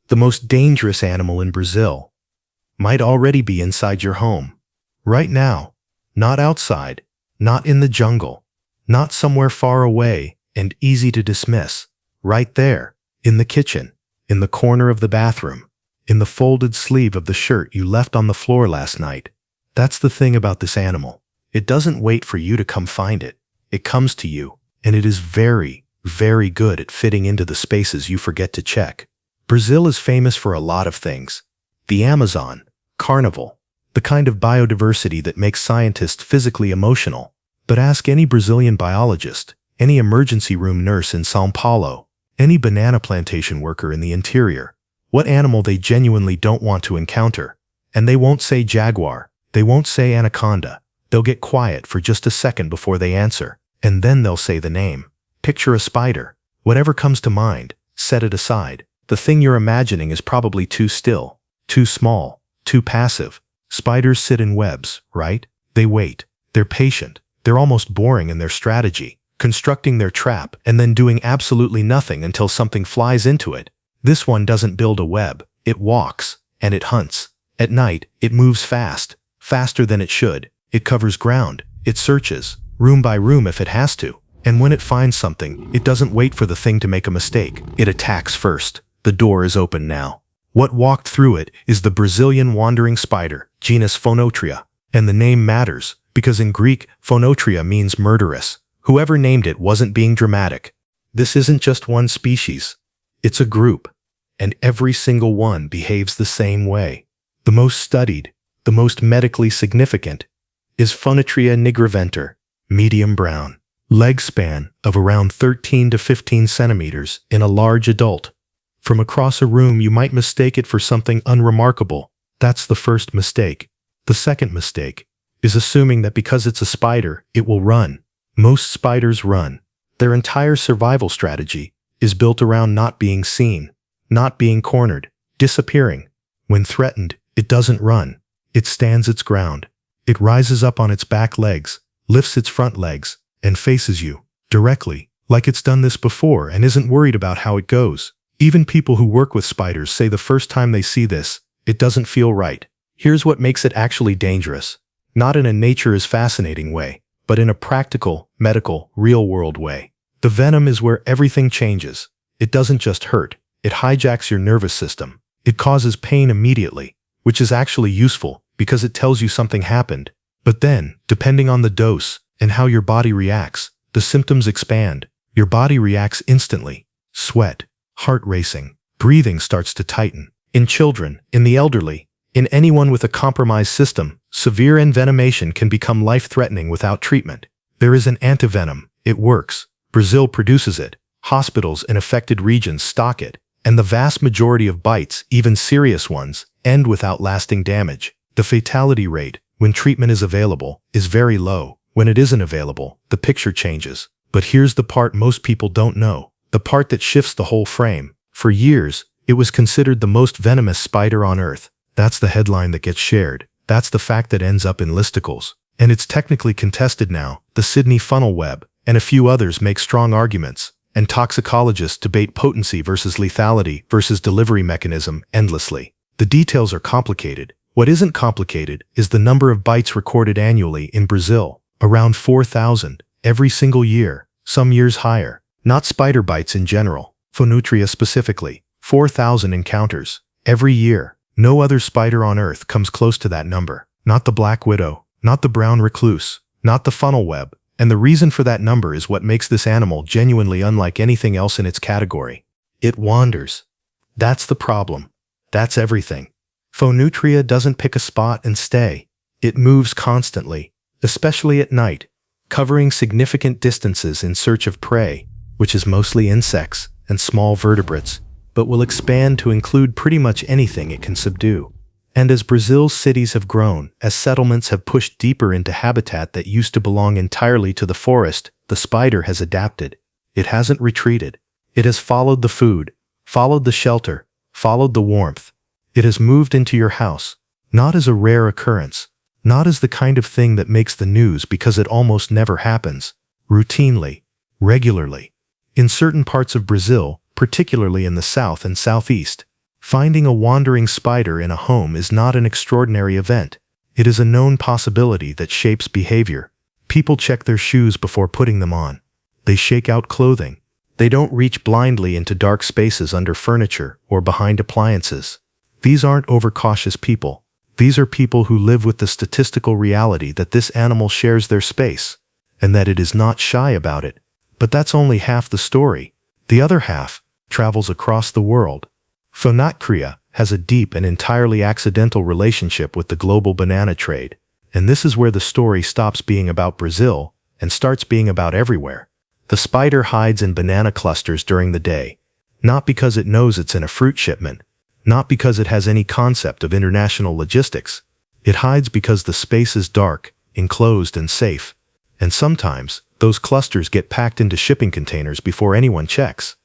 The most dangerous animal in Brazil might already be inside your home. Right now. Not outside. Not in the jungle. Not somewhere far away and easy to dismiss. Right there. In the kitchen. In the corner of the bathroom. In the folded sleeve of the shirt you left on the floor last night. That's the thing about this animal. It doesn't wait for you to come find it. It comes to you, and it is very, very good at fitting into the spaces you forget to check. Brazil is famous for a lot of things. The Amazon, carnival, the kind of biodiversity that makes scientists physically emotional. But ask any Brazilian biologist, any emergency room nurse in São Paulo, any banana plantation worker in the interior, what animal they genuinely don't want to encounter. And they won't say jaguar, they won't say anaconda. They'll get quiet for just a second before they answer, and then they'll say the name. Picture a spider. Whatever comes to mind, set it aside. The thing you're imagining is probably too still, too small, too passive. Spiders sit in webs, right? They wait. They're patient. They're almost boring in their strategy, constructing their trap and then doing absolutely nothing until something flies into it. This one doesn't build a web. It walks, and it hunts. At night, it moves fast, faster than it should. It covers ground. It searches, room by room if it has to. And when it finds something, it doesn't wait for the thing to make a mistake. It attacks first. The door is open now. What walked through it is the Brazilian wandering spider, genus Phonotria. And the name matters, because in Greek, Phonotria means murderous. Whoever named it wasn't being dramatic. This isn't just one species. It's a group. And every single one behaves the same way. The most studied, the most medically significant, is Phonotria nigriventer, medium brown. Leg span of around 13 to 15 centimeters in a large adult. From across a room you might mistake it for something unremarkable. That's the first mistake. The second mistake is assuming that because it's a spider, it will run. Most spiders run. Their entire survival strategy is built around not being seen, not being cornered, disappearing. When threatened, it doesn't run. It stands its ground. It rises up on its back legs, lifts its front legs, and faces you, directly, like it's done this before and isn't worried about how it goes. Even people who work with spiders say the first time they see this, it doesn't feel right. Here's what makes it actually dangerous. Not in a nature is fascinating way, but in a practical, medical, real-world way. The venom is where everything changes. It doesn't just hurt. It hijacks your nervous system. It causes pain immediately, which is actually useful because it tells you something happened. But then, depending on the dose and how your body reacts, the symptoms expand. Your body reacts instantly. Sweat, heart racing, breathing starts to tighten. In children, in the elderly, in anyone with a compromised system, severe envenomation can become life-threatening without treatment. There is an antivenom. It works. Brazil produces it. Hospitals in affected regions stock it. And the vast majority of bites, even serious ones, end without lasting damage. The fatality rate, when treatment is available, is very low. When it isn't available, the picture changes. But here's the part most people don't know. The part that shifts the whole frame. For years, it was considered the most venomous spider on Earth. That's the headline that gets shared. That's the fact that ends up in listicles. And it's technically contested now. The Sydney funnel web and a few others make strong arguments. And toxicologists debate potency versus lethality versus delivery mechanism endlessly. The details are complicated. What isn't complicated is the number of bites recorded annually in Brazil. Around 4,000 every single year, some years higher. Not spider bites in general, Phonotria specifically. 4,000 encounters every year. No other spider on Earth comes close to that number. Not the black widow, not the brown recluse, not the funnel web. And the reason for that number is what makes this animal genuinely unlike anything else in its category. It wanders. That's the problem. That's everything. Phonotria doesn't pick a spot and stay. It moves constantly, especially at night, covering significant distances in search of prey, which is mostly insects and small vertebrates, but will expand to include pretty much anything it can subdue. And as Brazil's cities have grown, as settlements have pushed deeper into habitat that used to belong entirely to the forest, the spider has adapted. It hasn't retreated. It has followed the food, followed the shelter, followed the warmth. It has moved into your house, not as a rare occurrence, not as the kind of thing that makes the news because it almost never happens, routinely, regularly. In certain parts of Brazil, particularly in the south and southeast, Finding a wandering spider in a home is not an extraordinary event. It is a known possibility that shapes behavior. People check their shoes before putting them on. They shake out clothing. They don't reach blindly into dark spaces under furniture or behind appliances. These aren't overcautious people. These are people who live with the statistical reality that this animal shares their space, and that it is not shy about it. But that's only half the story. The other half travels across the world. Phonotria has a deep and entirely accidental relationship with the global banana trade, and this is where the story stops being about Brazil and starts being about everywhere. The spider hides in banana clusters during the day, not because it knows it's in a fruit shipment, not because it has any concept of international logistics. It hides because the space is dark, enclosed, and safe, and sometimes those clusters get packed into shipping containers before anyone checks.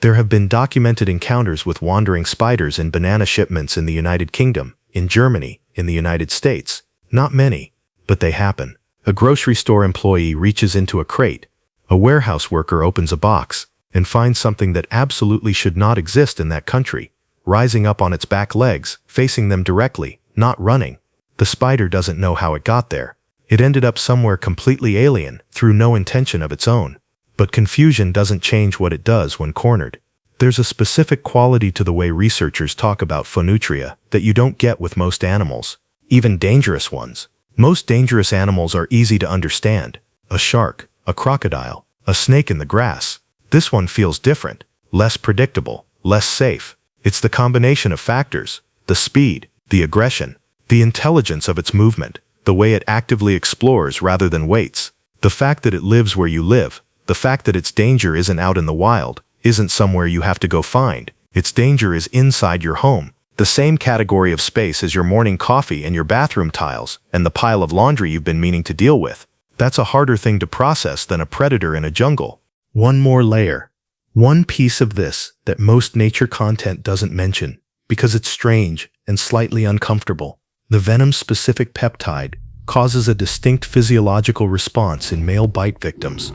There have been documented encounters with wandering spiders in banana shipments in the United Kingdom, in Germany, in the United States. Not many, but they happen. A grocery store employee reaches into a crate. A warehouse worker opens a box and finds something that absolutely should not exist in that country, rising up on its back legs, facing them directly, not running. The spider doesn't know how it got there. It ended up somewhere completely alien, through no intention of its own. But confusion doesn't change what it does when cornered. There's a specific quality to the way researchers talk about phonotria that you don't get with most animals, even dangerous ones. Most dangerous animals are easy to understand. A shark, a crocodile, a snake in the grass. This one feels different, less predictable, less safe. It's the combination of factors: the speed, the aggression, the intelligence of its movement, the way it actively explores rather than waits, the fact that it lives where you live, the fact that its danger isn't out in the wild, isn't somewhere you have to go find. Its danger is inside your home, the same category of space as your morning coffee and your bathroom tiles and the pile of laundry you've been meaning to deal with. That's a harder thing to process than a predator in a jungle. One more layer. One piece of this that most nature content doesn't mention, because it's strange and slightly uncomfortable. The venom-specific peptide causes a distinct physiological response in male bite victims,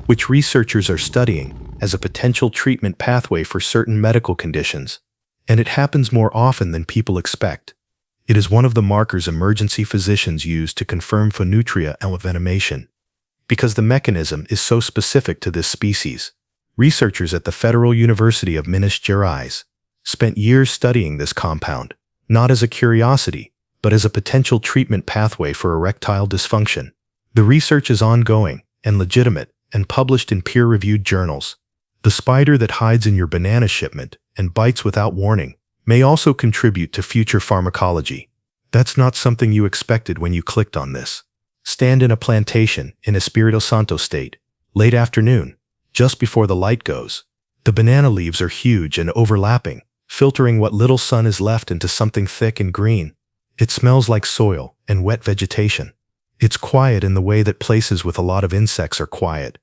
which researchers are studying as a potential treatment pathway for certain medical conditions. And it happens more often than people expect. It is one of the markers emergency physicians use to confirm phonotria envenomation, because the mechanism is so specific to this species. Researchers at the Federal University of Minas Gerais spent years studying this compound, not as a curiosity, but as a potential treatment pathway for erectile dysfunction. The research is ongoing and legitimate and published in peer-reviewed journals. The spider that hides in your banana shipment and bites without warning may also contribute to future pharmacology. That's not something you expected when you clicked on this. Stand in a plantation in Espírito Santo state, late afternoon, just before the light goes. The banana leaves are huge and overlapping, filtering what little sun is left into something thick and green. It smells like soil and wet vegetation. It's quiet in the way that places with a lot of insects are quiet.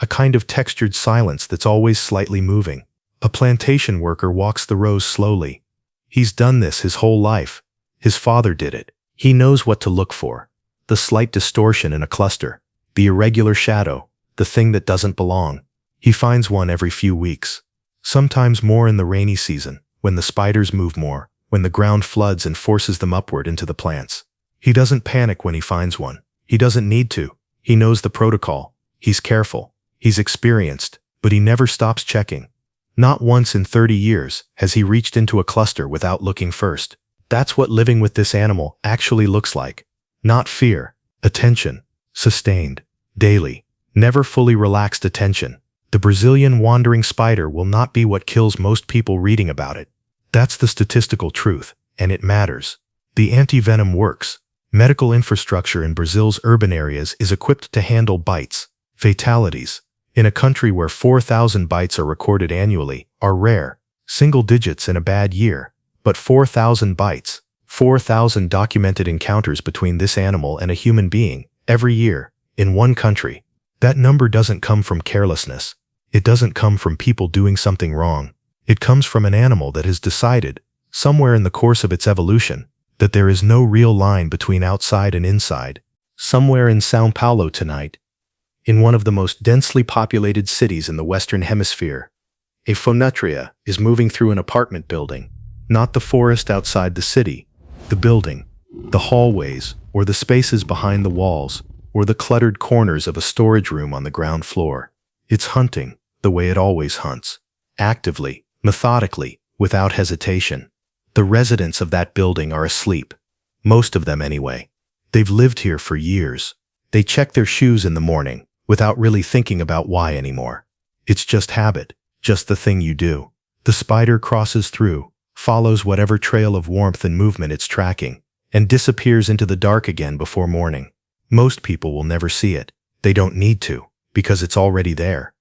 A kind of textured silence that's always slightly moving. A plantation worker walks the rows slowly. He's done this his whole life. His father did it. He knows what to look for. The slight distortion in a cluster. The irregular shadow. The thing that doesn't belong. He finds one every few weeks. Sometimes more in the rainy season, when the spiders move more, when the ground floods and forces them upward into the plants. He doesn't panic when he finds one. He doesn't need to. He knows the protocol. He's careful. He's experienced, but he never stops checking. Not once in 30 years has he reached into a cluster without looking first. That's what living with this animal actually looks like. Not fear, attention, sustained, daily, never fully relaxed attention. The Brazilian wandering spider will not be what kills most people reading about it. That's the statistical truth, and it matters. The anti-venom works. Medical infrastructure in Brazil's urban areas is equipped to handle bites. Fatalities, in a country where 4,000 bites are recorded annually, are rare. Single digits in a bad year. But 4,000 bites, 4,000 documented encounters between this animal and a human being, every year, in one country. That number doesn't come from carelessness. It doesn't come from people doing something wrong. It comes from an animal that has decided, somewhere in the course of its evolution, that there is no real line between outside and inside. Somewhere in São Paulo tonight, in one of the most densely populated cities in the Western Hemisphere, a phonotria is moving through an apartment building, Not the forest outside the city, the building, the hallways, or the spaces behind the walls, or the cluttered corners of a storage room on the ground floor. It's hunting the way it always hunts, actively, methodically, without hesitation. The residents of that building are asleep. Most of them anyway. They've lived here for years. They check their shoes in the morning without really thinking about why anymore. It's just habit, just the thing you do. The spider crosses through, follows whatever trail of warmth and movement it's tracking, and disappears into the dark again before morning. Most people will never see it. They don't need to, because it's already there.